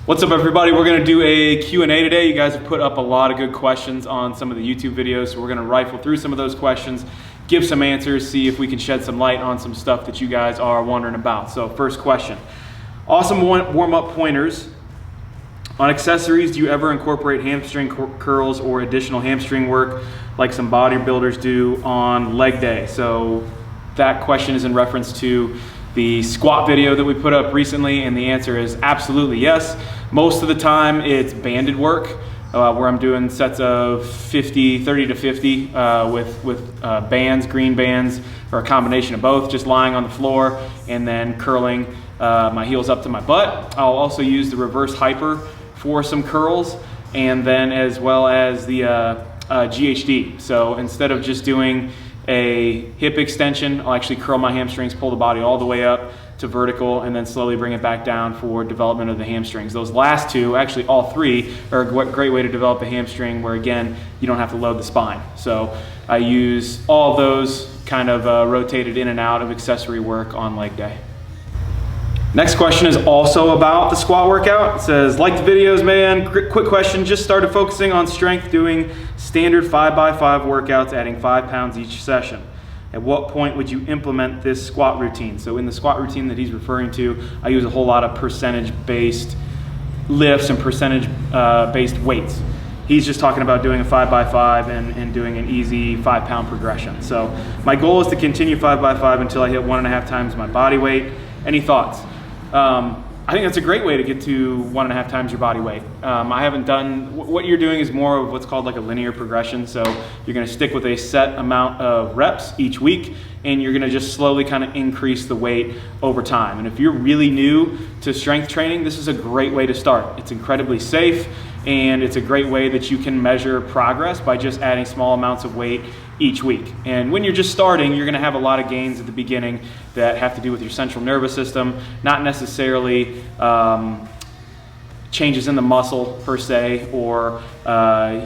What's up, everybody? We're going to do a Q&A today. You guys have put up a lot of good questions on some of the YouTube videos, so we're going to rifle through some of those questions, give some answers, see if we can shed some light on some stuff that you guys are wondering about. So first question, awesome warm-up pointers. On accessories, do you ever incorporate hamstring curls or additional hamstring work like some bodybuilders do on leg day? So that question is in reference to the squat video that we put up recently, and the answer is absolutely yes. Most of the time it's banded work where I'm doing sets of 30 to 50 with bands, green bands, or a combination of both, just lying on the floor and then curling my heels up to my butt. I'll also use the reverse hyper for some curls, and then as well as the GHD. So instead of just doing a hip extension, I'll actually curl my hamstrings, pull the body all the way up to vertical, and then slowly bring it back down for development of the hamstrings. Those last two, actually all three, are a great way to develop a hamstring where, again, you don't have to load the spine. So I use all of those kind of rotated in and out of accessory work on leg day. Next question is also about the squat workout. It says, like the videos, man. Quick question, just started focusing on strength, doing standard 5x5 workouts, adding 5 pounds each session. At what point would you implement this squat routine? So in the squat routine that he's referring to, I use a whole lot of percentage-based lifts and percentage-based weights. He's just talking about doing a 5x5 and doing an easy 5-pound progression. So my goal is to continue 5x5 until I hit 1.5 times my body weight. Any thoughts? I think that's a great way to get to 1.5 times your body weight. I haven't done, what you're doing is more of what's called like a linear progression. So you're gonna stick with a set amount of reps each week, and you're gonna just slowly kind of increase the weight over time. And if you're really new to strength training, this is a great way to start. It's incredibly safe, and it's a great way that you can measure progress by just adding small amounts of weight each week. And when you're just starting, you're gonna have a lot of gains at the beginning that have to do with your central nervous system, not necessarily changes in the muscle per se, or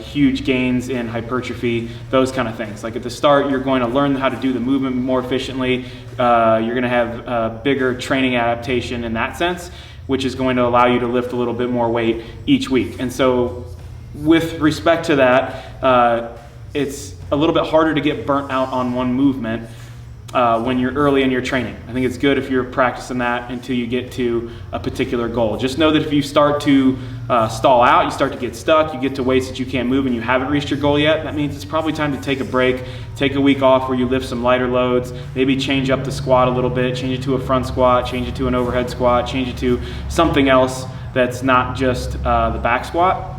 huge gains in hypertrophy, those kind of things. Like at the start, you're going to learn how to do the movement more efficiently. You're gonna have a bigger training adaptation in that sense, which is going to allow you to lift a little bit more weight each week. And so with respect to that, it's a little bit harder to get burnt out on one movement when you're early in your training. I think it's good if you're practicing that until you get to a particular goal. Just know that if you start to stall out, you start to get stuck, you get to weights that you can't move and you haven't reached your goal yet, that means it's probably time to take a break, take a week off where you lift some lighter loads, maybe change up the squat a little bit, change it to a front squat, change it to an overhead squat, change it to something else that's not just the back squat,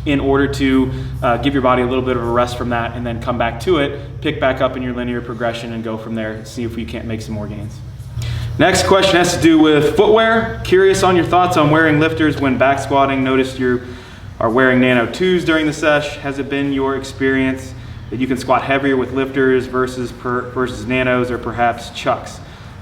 in order to give your body a little bit of a rest from that, and then come back to it, pick back up in your linear progression, and go from there, see if you can't make some more gains. Next question has to do with footwear. Curious on your thoughts on wearing lifters when back squatting. Noticed you are wearing Nano 2s during the sesh. Has it been your experience that you can squat heavier with lifters versus Nanos, or perhaps Chucks,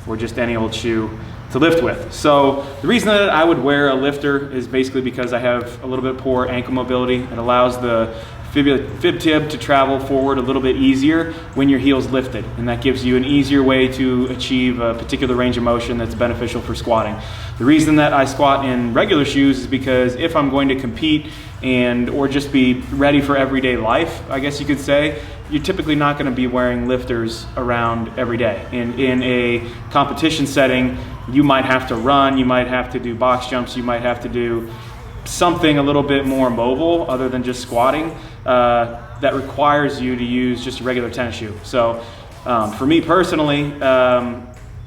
or just any old shoe to lift with? So the reason that I would wear a lifter is basically because I have a little bit poor ankle mobility. It allows the fib tib to travel forward a little bit easier when your heel's lifted, and that gives you an easier way to achieve a particular range of motion that's beneficial for squatting. The reason that I squat in regular shoes is because if I'm going to compete or just be ready for everyday life, I guess you could say, you're typically not going to be wearing lifters around every day. In a competition setting, you might have to run, you might have to do box jumps, you might have to do something a little bit more mobile other than just squatting that requires you to use just a regular tennis shoe. So for me personally,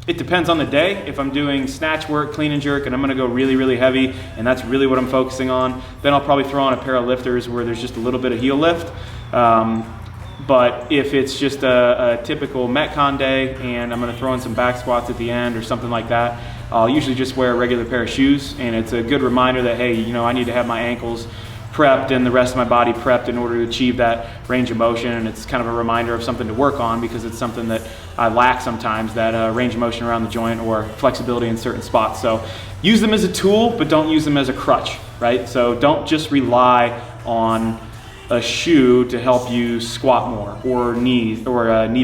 it depends on the day. If I'm doing snatch work, clean and jerk, and I'm gonna go really, really heavy, and that's really what I'm focusing on, then I'll probably throw on a pair of lifters where there's just a little bit of heel lift. But if it's just a typical Metcon day and I'm gonna throw in some back squats at the end or something like that, I'll usually just wear a regular pair of shoes, and it's a good reminder that, hey, you know, I need to have my ankles prepped and the rest of my body prepped in order to achieve that range of motion. And it's kind of a reminder of something to work on, because it's something that I lack sometimes, that range of motion around the joint or flexibility in certain spots. So use them as a tool, but don't use them as a crutch, right? So don't just rely on a shoe to help you squat more, or knee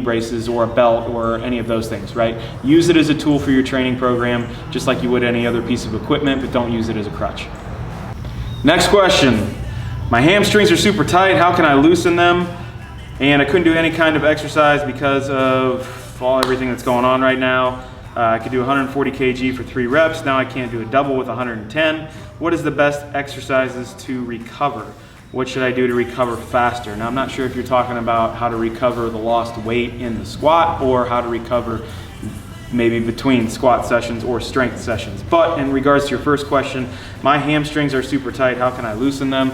braces, or a belt, or any of those things, right? Use it as a tool for your training program, just like you would any other piece of equipment, but don't use it as a crutch. Next question. My hamstrings are super tight. How can I loosen them? And I couldn't do any kind of exercise because of everything that's going on right now. I could do 140 kg for 3 reps. Now I can't do a double with 110. What is the best exercises to recover? What should I do to recover faster? Now I'm not sure if you're talking about how to recover the lost weight in the squat or how to recover maybe between squat sessions or strength sessions. But in regards to your first question, my hamstrings are super tight. How can I loosen them?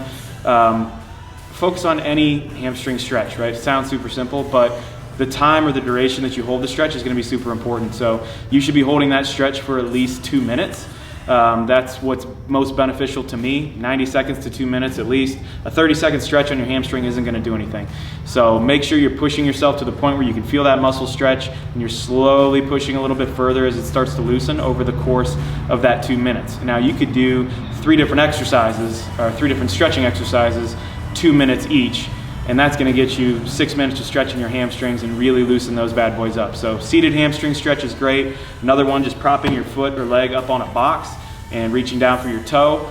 Focus on any hamstring stretch, right? It sounds super simple, but the time or the duration that you hold the stretch is going to be super important. So you should be holding that stretch for at least 2 minutes. That's what's most beneficial to me, 90 seconds to 2 minutes at least. A 30-second stretch on your hamstring isn't going to do anything. So make sure you're pushing yourself to the point where you can feel that muscle stretch, and you're slowly pushing a little bit further as it starts to loosen over the course of that 2 minutes. Now you could do 3 different exercises, or 3 different stretching exercises, 2 minutes each. And that's going to get you 6 minutes to stretching your hamstrings and really loosen those bad boys up. So seated hamstring stretch is great. Another one, just propping your foot or leg up on a box and reaching down for your toe.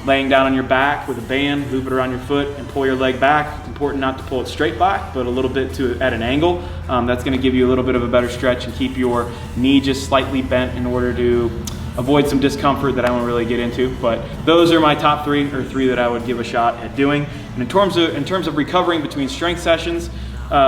Laying down on your back with a band, loop it around your foot and pull your leg back. It's important not to pull it straight back, but a little bit at an angle. That's going to give you a little bit of a better stretch and keep your knee just slightly bent in order to avoid some discomfort that I won't really get into. But those are my top 3, or 3 that I would give a shot at doing. And in terms of recovering between strength sessions,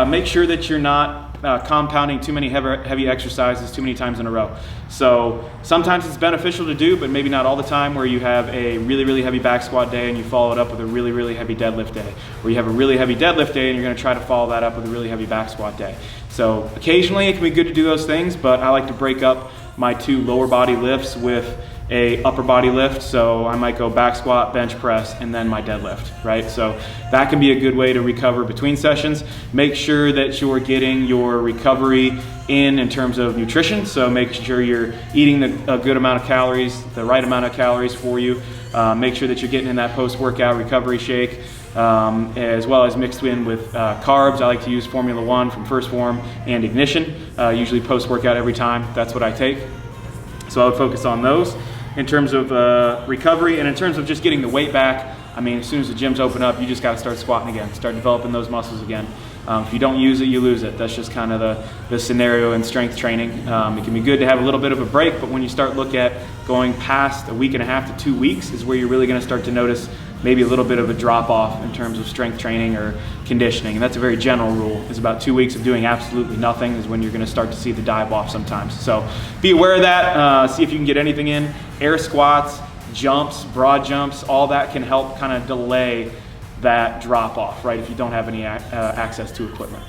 make sure that you're not compounding too many heavy exercises too many times in a row. So sometimes it's beneficial to do, but maybe not all the time, where you have a really, really heavy back squat day and you follow it up with a really, really heavy deadlift day. Or you have a really heavy deadlift day and you're going to try to follow that up with a really heavy back squat day. So occasionally it can be good to do those things, but I like to break up my 2 lower body lifts with a upper body lift. So I might go back squat, bench press, and then my deadlift, right? So that can be a good way to recover between sessions. Make sure that you're getting your recovery in terms of nutrition. So make sure you're eating a good amount of calories, the right amount of calories for you. Make sure that you're getting in that post-workout recovery shake, as well as mixed in with carbs. I like to use Formula 1 from First Form and Ignition, usually post-workout every time. That's what I take. So I would focus on those in terms of recovery, and in terms of just getting the weight back. I mean, as soon as the gyms open up, you just got to start squatting again, start developing those muscles again. If you don't use it, you lose it. That's just kind of the scenario in strength training. It can be good to have a little bit of a break, but when you start look at going past a week and a half to 2 weeks is where you're really going to start to notice maybe a little bit of a drop off in terms of strength training or conditioning. And that's a very general rule. It's about 2 weeks of doing absolutely nothing is when you're going to start to see the dive off sometimes. So be aware of that. See if you can get anything in. Air squats, jumps, broad jumps, all that can help kind of delay that drop off, right, if you don't have any access to equipment.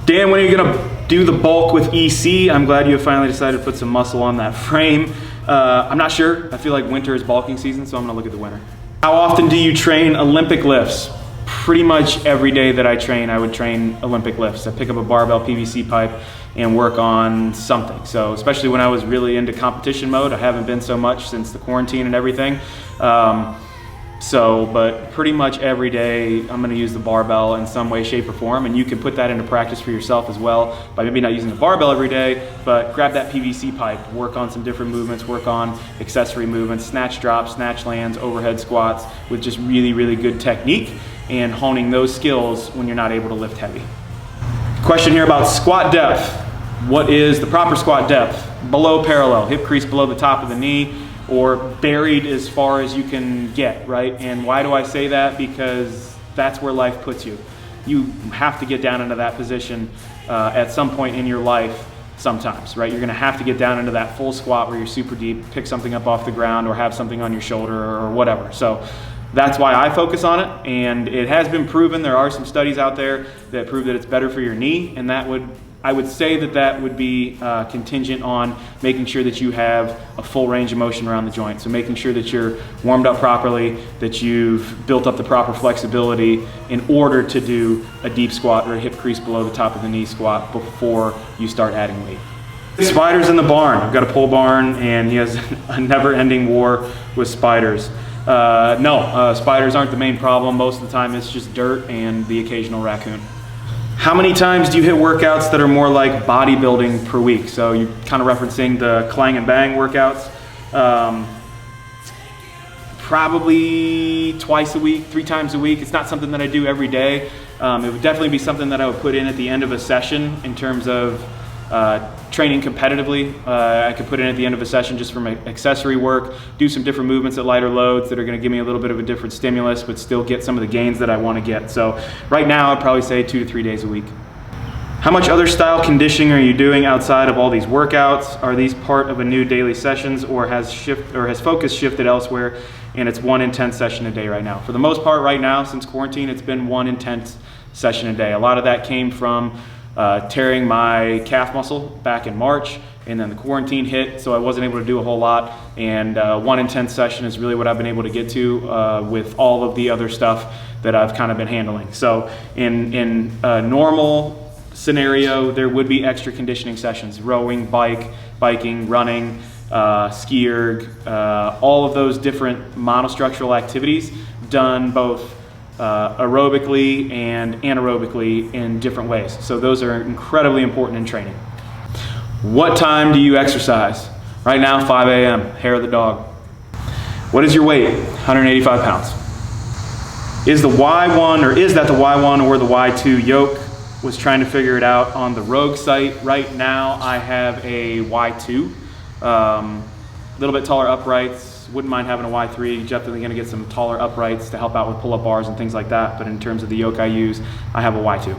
Dan, when are you going to do the bulk with EC? I'm glad you have finally decided to put some muscle on that frame. I'm not sure. I feel like winter is bulking season, so I'm going to look at the winter. How often do you train Olympic lifts? Pretty much every day that I train, I would train Olympic lifts. I pick up a barbell PVC pipe and work on something. So especially when I was really into competition mode, I haven't been so much since the quarantine and everything. But pretty much every day I'm going to use the barbell in some way, shape, or form, and you can put that into practice for yourself as well by maybe not using the barbell every day, but grab that PVC pipe, work on some different movements, work on accessory movements, snatch drops, snatch lands, overhead squats with just really, really good technique and honing those skills when you're not able to lift heavy. Question here about squat depth. What is the proper squat depth? Below parallel, hip crease below the top of the knee, or buried as far as you can get, right? And why do I say that? Because that's where life puts you. You have to get down into that position at some point in your life sometimes, right? You're gonna have to get down into that full squat where you're super deep, pick something up off the ground or have something on your shoulder or whatever. So that's why I focus on it, and it has been proven. There are some studies out there that prove that it's better for your knee, and I would say that would be contingent on making sure that you have a full range of motion around the joint. So making sure that you're warmed up properly, that you've built up the proper flexibility in order to do a deep squat or a hip crease below the top of the knee squat before you start adding weight. Spiders in the barn. I've got a pole barn, and he has a never-ending war with spiders. No, spiders aren't the main problem. Most of the time it's just dirt and the occasional raccoon. How many times do you hit workouts that are more like bodybuilding per week? So you're kind of referencing the clang and bang workouts. probably twice a week, 3 times a week. It's not something that I do every day. It would definitely be something that I would put in at the end of a session in terms of training competitively. I could put in at the end of a session just for my accessory work, do some different movements at lighter loads that are going to give me a little bit of a different stimulus, but still get some of the gains that I want to get. So right now I'd probably say 2 to 3 days a week. How much other style conditioning are you doing outside of all these workouts? Are these part of a new daily sessions, or has focus shifted elsewhere and it's one intense session a day right now? For the most part right now, since quarantine, it's been one intense session a day. A lot of that came from tearing my calf muscle back in March, and then the quarantine hit, so I wasn't able to do a whole lot, and one intense session is really what I've been able to get to with all of the other stuff that I've kind of been handling. So in a normal scenario, there would be extra conditioning sessions: rowing, biking, running, ski erg, all of those different monostructural activities done both aerobically and anaerobically in different ways. So those are incredibly important in training. What time do you exercise? Right now, 5 a.m., hair of the dog. What is your weight? 185 pounds. Is that the Y1 or the Y2 yoke? Was trying to figure it out on the Rogue site. Right now I have a Y2, a little bit taller uprights. Wouldn't mind having a Y3. Definitely going to get some taller uprights to help out with pull-up bars and things like that, but in terms of the yoke I use, I have a Y2.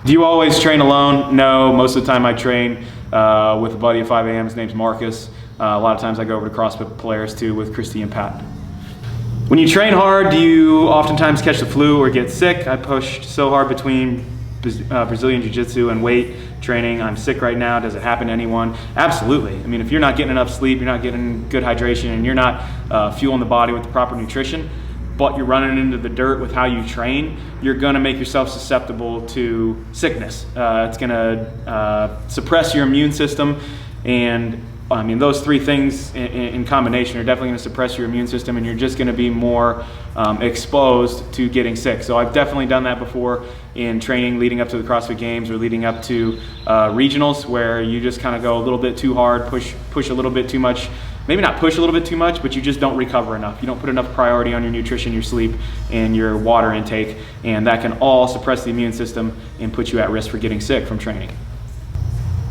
Do you always train alone? No, most of the time I train with a buddy at 5 a.m. His name's Marcus. A lot of times I go over to CrossFit Polaris too with Christy and Pat. When you train hard, do you oftentimes catch the flu or get sick? I pushed so hard between Brazilian Jiu-Jitsu and weight training. I'm sick right now. Does it happen to anyone? Absolutely. I mean, if you're not getting enough sleep, you're not getting good hydration, and you're not fueling the body with the proper nutrition, but you're running into the dirt with how you train, you're going to make yourself susceptible to sickness. It's going to suppress your immune system, and I mean, those 3 things in combination are definitely going to suppress your immune system, and you're just going to be more exposed to getting sick. So I've definitely done that before in training leading up to the CrossFit Games or leading up to regionals, where you just kind of go a little bit too hard, push a little bit too much. Maybe not push a little bit too much, but you just don't recover enough. You don't put enough priority on your nutrition, your sleep, and your water intake, and that can all suppress the immune system and put you at risk for getting sick from training.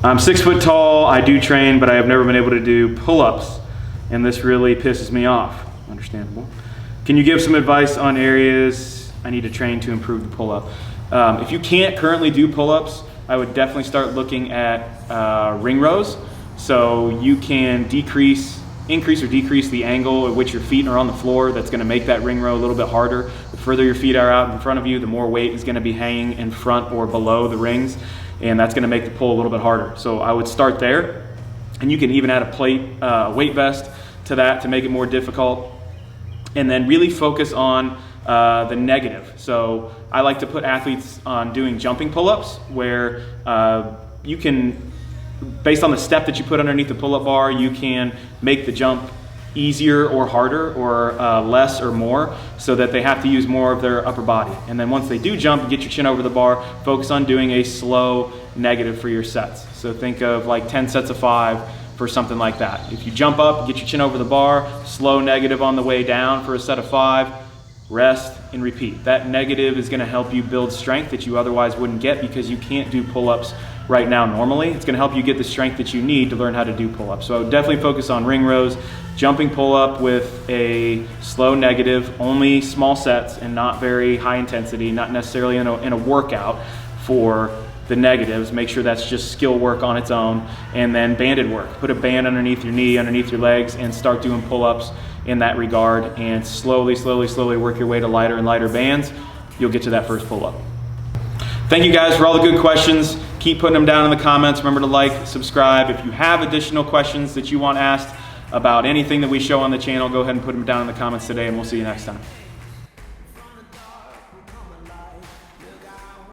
I'm 6 foot tall, I do train, but I have never been able to do pull-ups, and this really pisses me off. Understandable. Can you give some advice on areas I need to train to improve the pull-up? If you can't currently do pull-ups, I would definitely start looking at ring rows, so you can increase or decrease the angle at which your feet are on the floor. That's going to make that ring row a little bit harder. The further your feet are out in front of you, the more weight is going to be hanging in front or below the rings, and that's going to make the pull a little bit harder. So I would start there, and you can even add a plate, weight vest to that to make it more difficult, and then really focus on the negative. So I like to put athletes on doing jumping pull-ups, where you can, based on the step that you put underneath the pull-up bar, you can make the jump easier or harder, or less or more, so that they have to use more of their upper body. And then once they do jump, get your chin over the bar, focus on doing a slow negative for your sets. So think of like 10 sets of 5 for something like that. If you jump up, get your chin over the bar, slow negative on the way down for a set of 5, rest and repeat. That negative is going to help you build strength that you otherwise wouldn't get, because you can't do pull-ups right now normally. It's going to help you get the strength that you need to learn how to do pull-ups. So I would definitely focus on ring rows, jumping pull-up with a slow negative, only small sets and not very high intensity, not necessarily in a workout for the negatives. Make sure that's just skill work on its own. And then banded work. Put a band underneath your knee, underneath your legs, and start doing pull-ups in that regard, and slowly work your way to lighter and lighter bands. You'll get to that first pull-up. Thank you guys for all the good questions. Keep putting them down in the comments. Remember to like, subscribe. If you have additional questions that you want asked about anything that we show on the channel, go ahead and put them down in the comments today, and we'll see you next time.